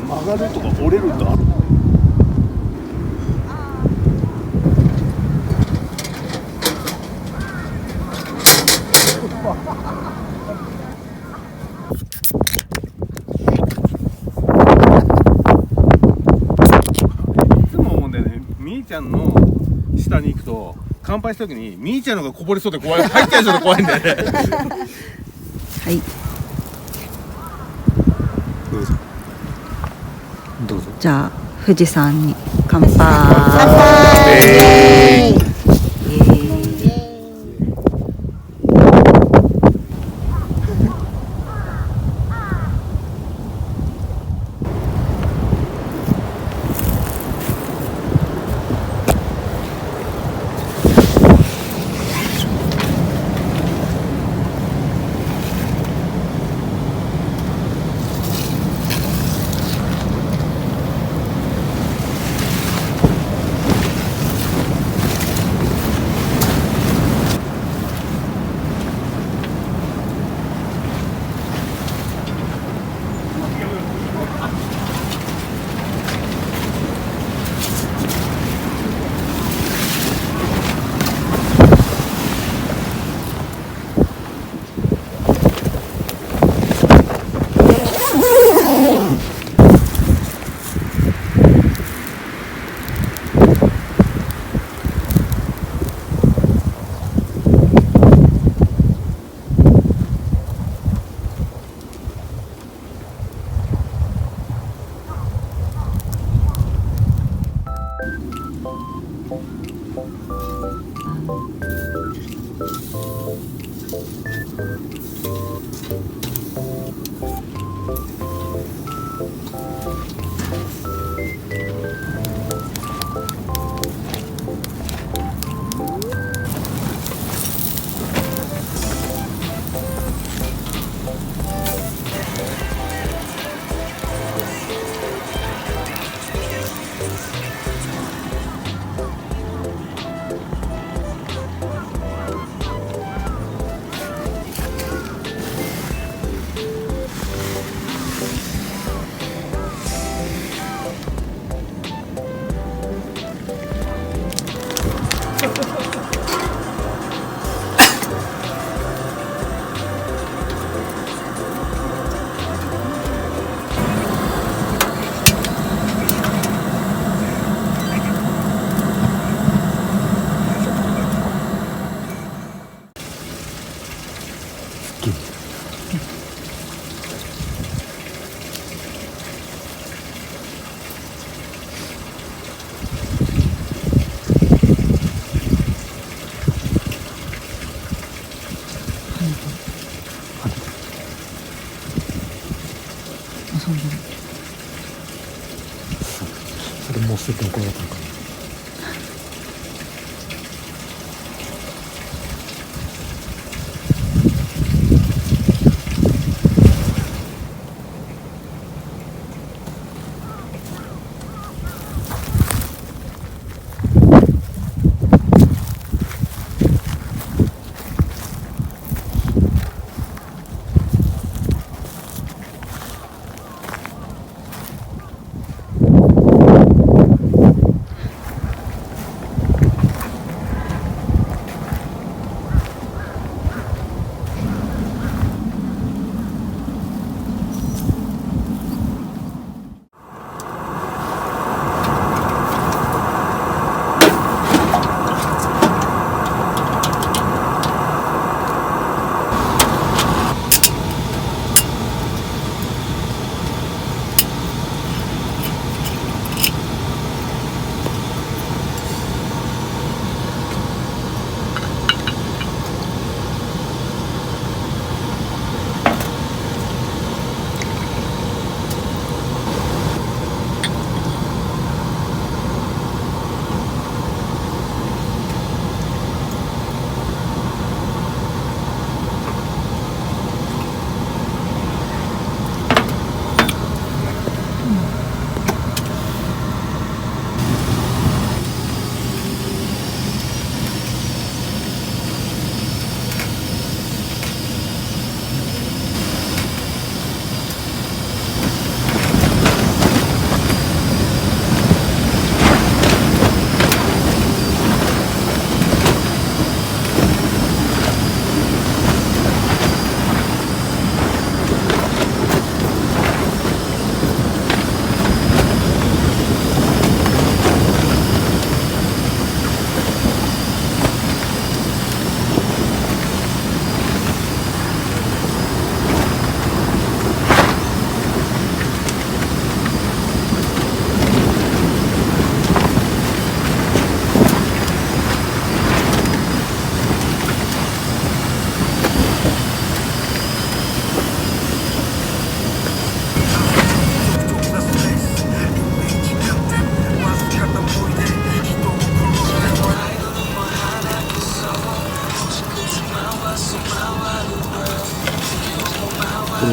曲がるとか折れるんだ。いつも思うんだよね、みーちゃんの下に行くと乾杯した時にみーちゃんのがこぼれそうで怖い、入っちゃいそうで怖いんだよね。はい、どうぞ。じゃあ富士山に乾杯。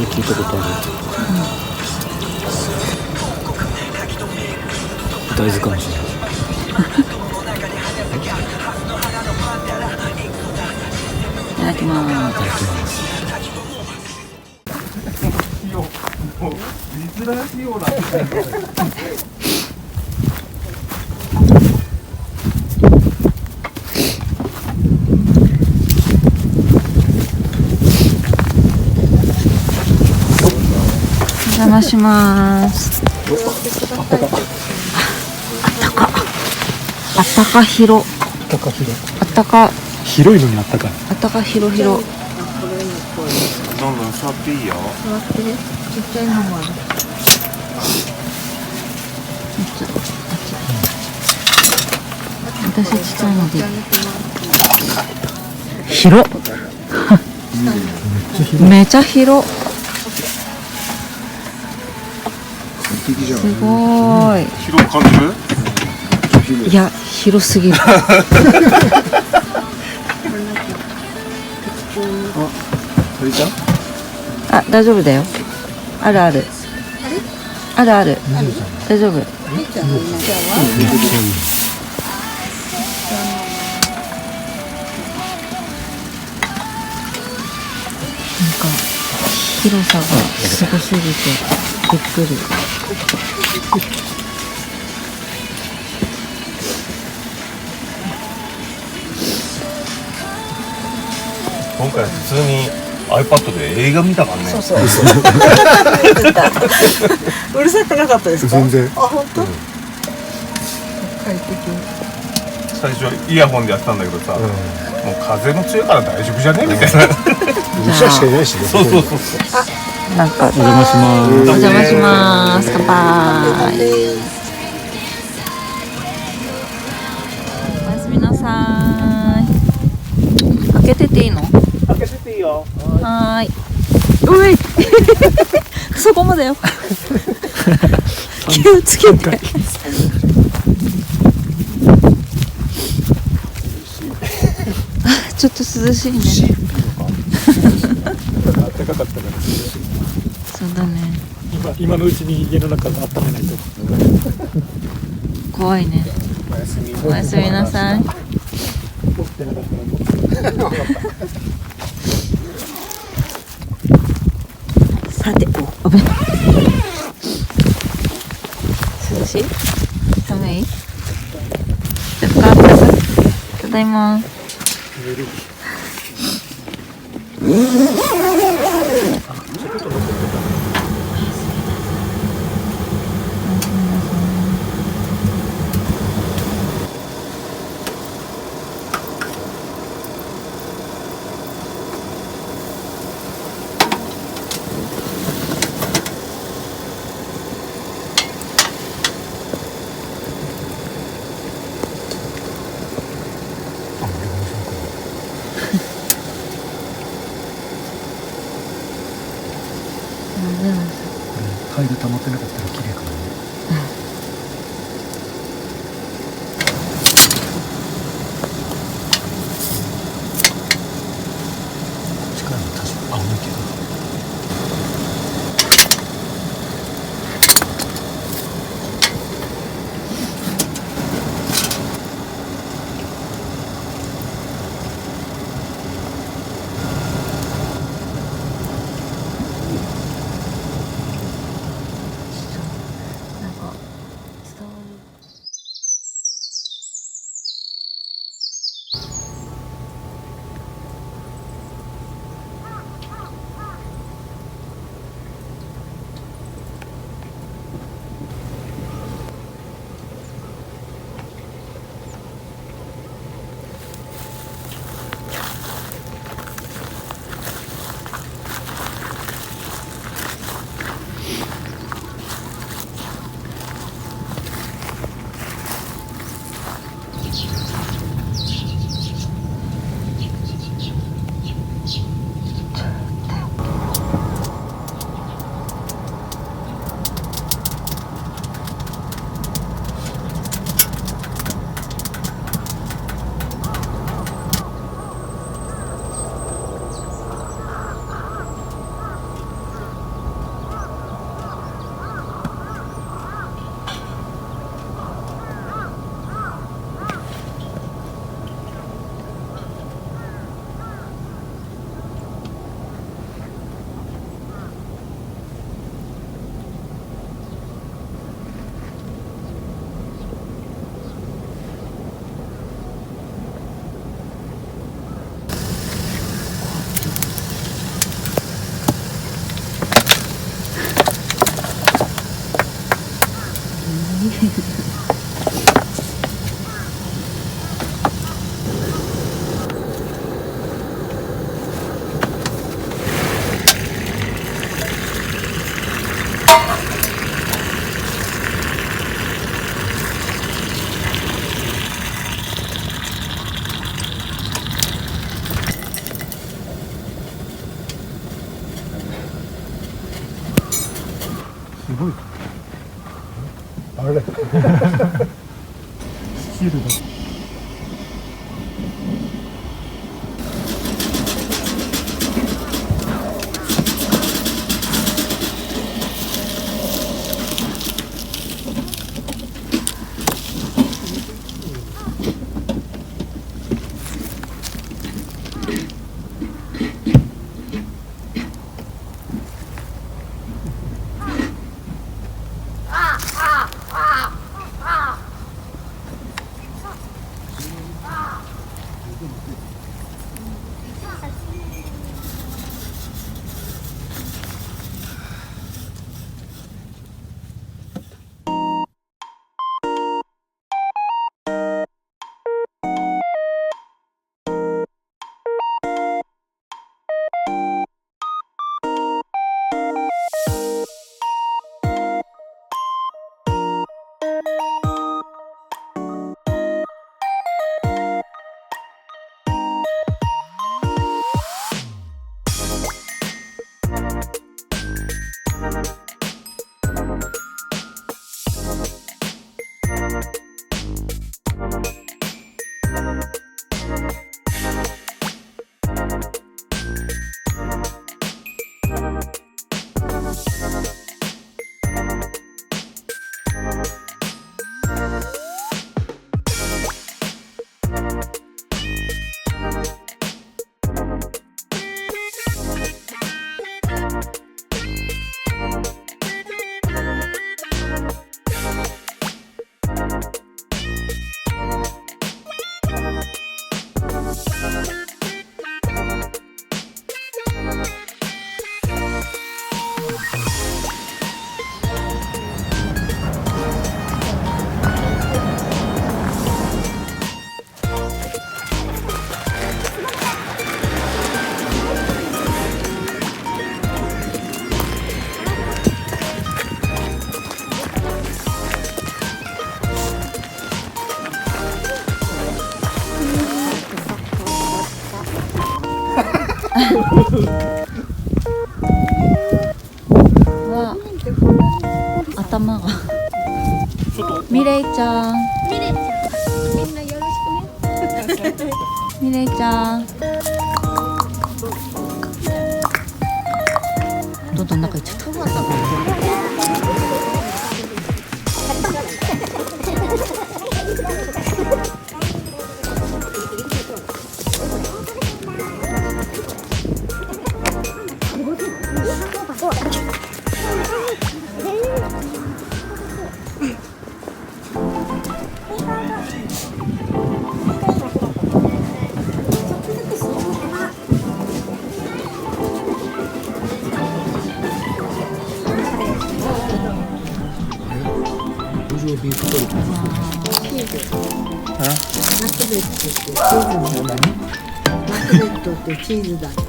に聞いたことある。大豆かもしれない。いただきます。いただきます。もう珍しいような。お邪魔します。あったか広。あったか広いのにあったかい。あったか広々。どんどん座っていいよ。座ってちっちゃいのもある。私ちっちゃいので広めちゃ広。すごーい。広く感じる？いや、広すぎる。あ、大丈夫だよ。あるある。あるある。大丈夫。なんか広さがすごすぎてびっくり。今回普通に iPad で映画見たからね。そうそう。うるさくなかったですか？全然。あ、本当？快適。最初イヤホンでやってたんだけどさ、もう風も強いから大丈夫じゃねみたいな。うちらしかいないしね。そうそうそう。なんかお邪魔します。お邪魔します。乾杯。おやすみなさーい。開けてていいの？開けてていいよ。はーい。うい。そこまでよ。気をつけて。あ、ちょっと涼しいね。暖かかったから涼しい。そうだね。今のうちに家の中で温めないと。怖いね。おやすみなさい。さて、おべ。涼しい？寒い？ちょっとただいま。タイル溜まってなかったら綺麗かもね。近いの確かに青いけど。わ、頭が。ミレイちゃん。みんなよろしくね。ミレイちゃん。どんどん中行っちゃった。ビーフトルコ。マクベットってチーズだった。マクベットってチーズだった。